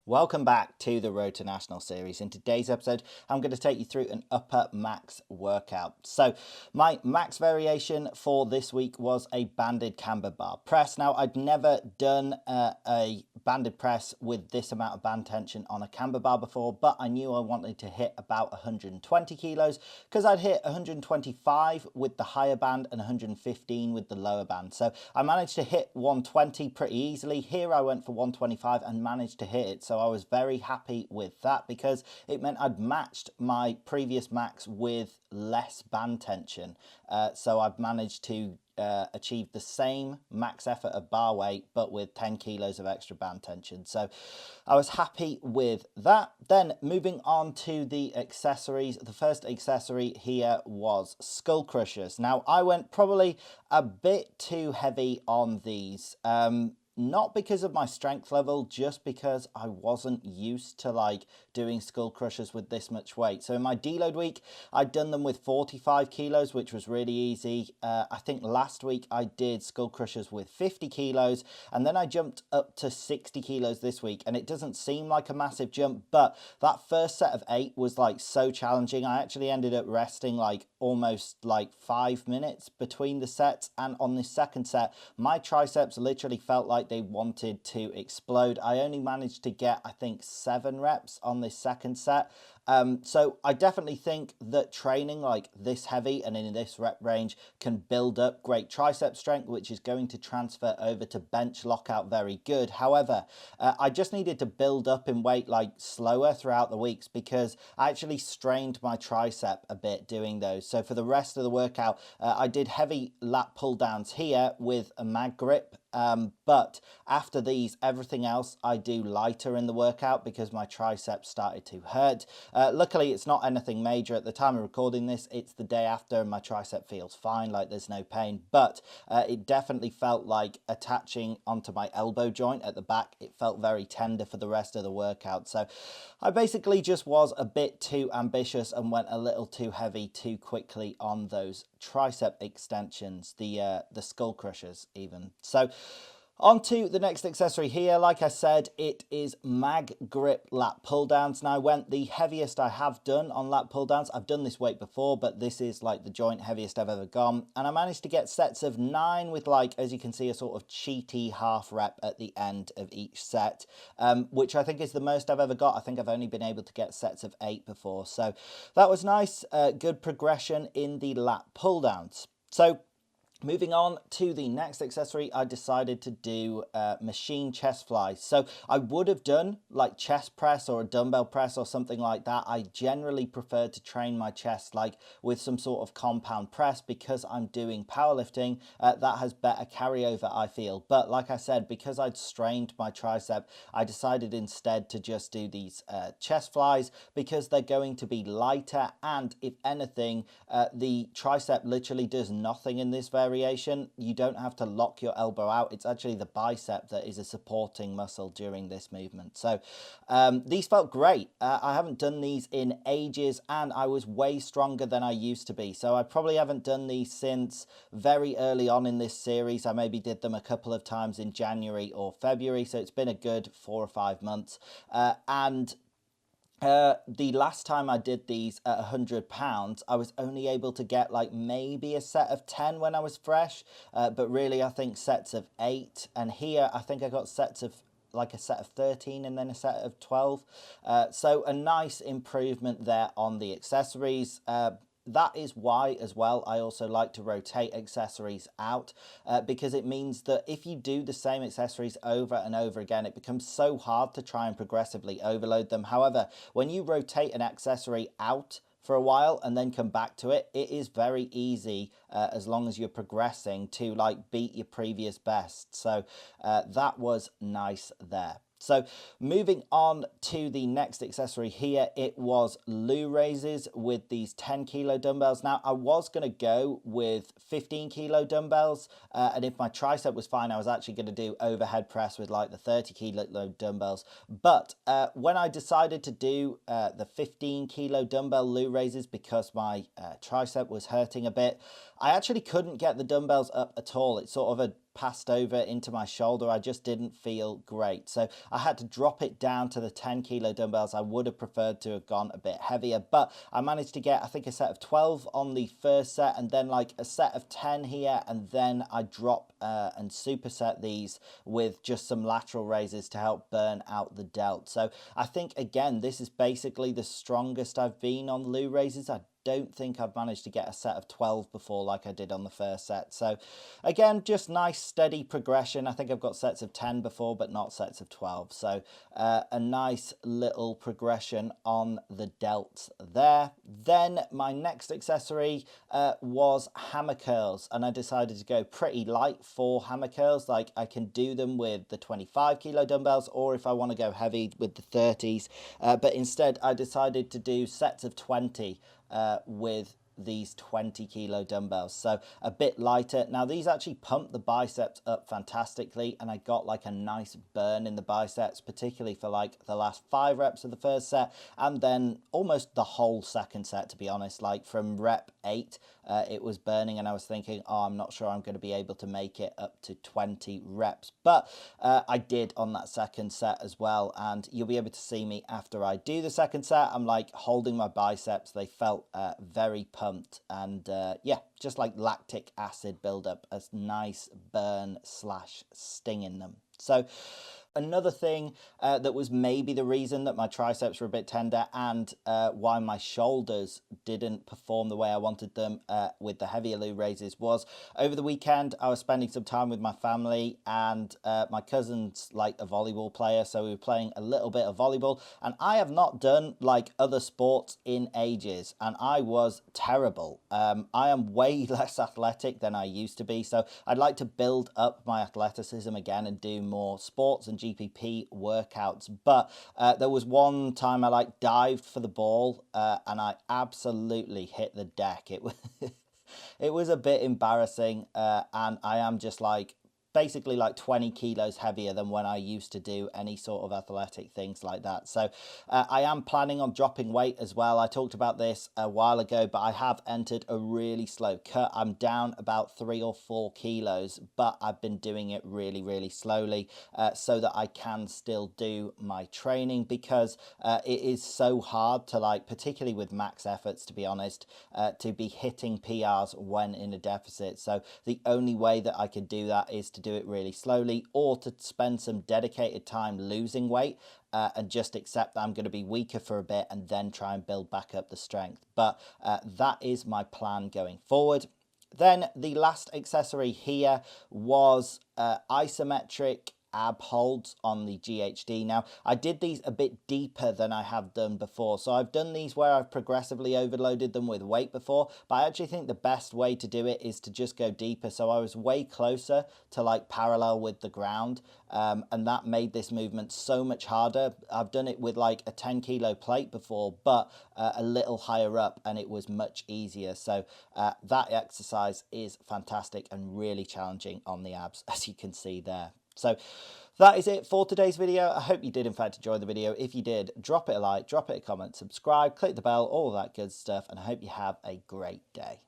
Welcome back to the Road to National series. In today's episode, I'm going to take you through an upper max workout. So my max variation for this week was a banded camber bar press. Now, I'd never done a banded press with this amount of band tension on a camber bar before, but I knew I wanted to hit about 120 kilos because I'd hit 125 with the higher band and 115 with the lower band. So I managed to hit 120 pretty easily. Here I went for 125 and managed to hit it. So I was very happy with that because it meant I'd matched my previous max with less band tension. So I've managed to achieve the same max effort of bar weight but with 10 kilos of extra band tension. So I was happy with that. Then moving on to the accessories, the first accessory here was skull crushers. Now I went probably a bit too heavy on these. Not because of my strength level, just because I wasn't used to doing skull crushers with this much weight. So in my deload week, I'd done them with 45 kilos, which was really easy. I think last week I did skull crushers with 50 kilos, and then I jumped up to 60 kilos this week. And it doesn't seem like a massive jump, but that first set of 8 was so challenging. I actually ended up resting almost 5 minutes between the sets. And on this second set, my triceps literally felt like they wanted to explode. I only managed to get, I think, 7 reps on this second set. So I definitely think that training this heavy and in this rep range can build up great tricep strength, which is going to transfer over to bench lockout very good. However, I just needed to build up in weight slower throughout the weeks because I actually strained my tricep a bit doing those. So for the rest of the workout, I did heavy lat pull downs here with a mag grip. But after these, everything else I do lighter in the workout because my triceps started to hurt. Luckily, it's not anything major at the time of recording this. It's the day after and my tricep feels fine, there's no pain. But it definitely felt like attaching onto my elbow joint at the back. It felt very tender for the rest of the workout. So I basically just was a bit too ambitious and went a little too heavy too quickly on those tricep extensions, the skull crushers even. So on to the next accessory here. Like I said, it is mag grip lat pull downs. Now I went the heaviest I have done on lat pull downs. I've done this weight before, but this is the joint heaviest I've ever gone. And I managed to get sets of 9 with as you can see, a sort of cheaty half rep at the end of each set, which I think is the most I've ever got. I think I've only been able to get sets of 8 before. So that was nice, good progression in the lat pull downs. So moving on to the next accessory, I decided to do machine chest flies. So I would have done chest press or a dumbbell press or something like that. I generally prefer to train my chest with some sort of compound press because I'm doing powerlifting. That has better carryover, I feel. But like I said, because I'd strained my tricep, I decided instead to just do these chest flies because they're going to be lighter. And if anything, the tricep literally does nothing in this variation. You don't have to lock your elbow out. It's actually the bicep that is a supporting muscle during this movement. So these felt great. I haven't done these in ages and I was way stronger than I used to be. So I probably haven't done these since very early on in this series. I maybe did them a couple of times in January or February. So it's been a good 4 or 5 months. The last time I did these at 100 pounds, I was only able to get maybe a set of 10 when I was fresh, but really I think sets of 8. And here I think I got sets of a set of 13 and then a set of 12. So a nice improvement there on the accessories. That is why, as well, I also like to rotate accessories out because it means that if you do the same accessories over and over again, it becomes so hard to try and progressively overload them. However, when you rotate an accessory out for a while and then come back to it, it is very easy as long as you're progressing to beat your previous best. So that was nice there. So moving on to the next accessory here, it was loo raises with these 10 kilo dumbbells. Now I was going to go with 15 kilo dumbbells and if my tricep was fine, I was actually going to do overhead press with the 30 kilo dumbbells. But when I decided to do the 15 kilo dumbbell loo raises because my tricep was hurting a bit, I actually couldn't get the dumbbells up at all. It's sort of a passed over into my shoulder. I just didn't feel great. So I had to drop it down to the 10 kilo dumbbells. I would have preferred to have gone a bit heavier, but I managed to get, I think, a set of 12 on the first set, and then like a set of 10 here, and then I drop and superset these with just some lateral raises to help burn out the delt. So I think, again, this is basically the strongest I've been on loo raises. I don't think I've managed to get a set of 12 before like I did on the first set. So again, just nice steady progression. I think I've got sets of 10 before, but not sets of 12. So a nice little progression on the delts there. Then my next accessory was hammer curls, and I decided to go pretty light for hammer curls. Like, I can do them with the 25 kilo dumbbells, or if I want to go heavy with the 30s, but instead I decided to do sets of 20 with these 20 kilo dumbbells, so a bit lighter. Now these actually pump the biceps up fantastically, and I got like a nice burn in the biceps, particularly for like the last 5 reps of the first set, and then almost the whole second set, to be honest. Like from rep 8 it was burning, and I was thinking, oh, I'm not sure I'm going to be able to make it up to 20 reps, but I did on that second set as well, and you'll be able to see me after I do the second set. I'm like holding my biceps. They felt very pumped, and yeah, just like lactic acid buildup, a nice burn slash sting in them. So another thing that was maybe the reason that my triceps were a bit tender, and why my shoulders didn't perform the way I wanted them with the heavier loo raises, was over the weekend I was spending some time with my family, and my cousin's like a volleyball player, so we were playing a little bit of volleyball, and I have not done like other sports in ages, and I was terrible. I am way less athletic than I used to be, so I'd like to build up my athleticism again and do more sports and GPP workouts. But there was one time I like dived for the ball and I absolutely hit the deck. It was it was a bit embarrassing, and I am just like basically like 20 kilos heavier than when I used to do any sort of athletic things like that. So I am planning on dropping weight as well. I talked about this a while ago, but I have entered a really slow cut. I'm down about 3 or 4 kilos, but I've been doing it really, really slowly so that I can still do my training, because it is so hard to, like, particularly with max efforts, to be honest, to be hitting PRs when in a deficit. So the only way that I could do that is to do it really slowly, or to spend some dedicated time losing weight and just accept that I'm going to be weaker for a bit and then try and build back up the strength. But that is my plan going forward. Then the last accessory here was isometric ab holds on the GHD. Now, I did these a bit deeper than I have done before. So I've done these where I've progressively overloaded them with weight before, but I actually think the best way to do it is to just go deeper. So I was way closer to like parallel with the ground, and that made this movement so much harder. I've done it with like a 10 kilo plate before, but a little higher up, and it was much easier. So that exercise is fantastic and really challenging on the abs, as you can see there. So that is it for today's video. I hope you did in fact enjoy the video. If you did, drop it a like, drop it a comment, subscribe, click the bell, all of that good stuff, and I hope you have a great day.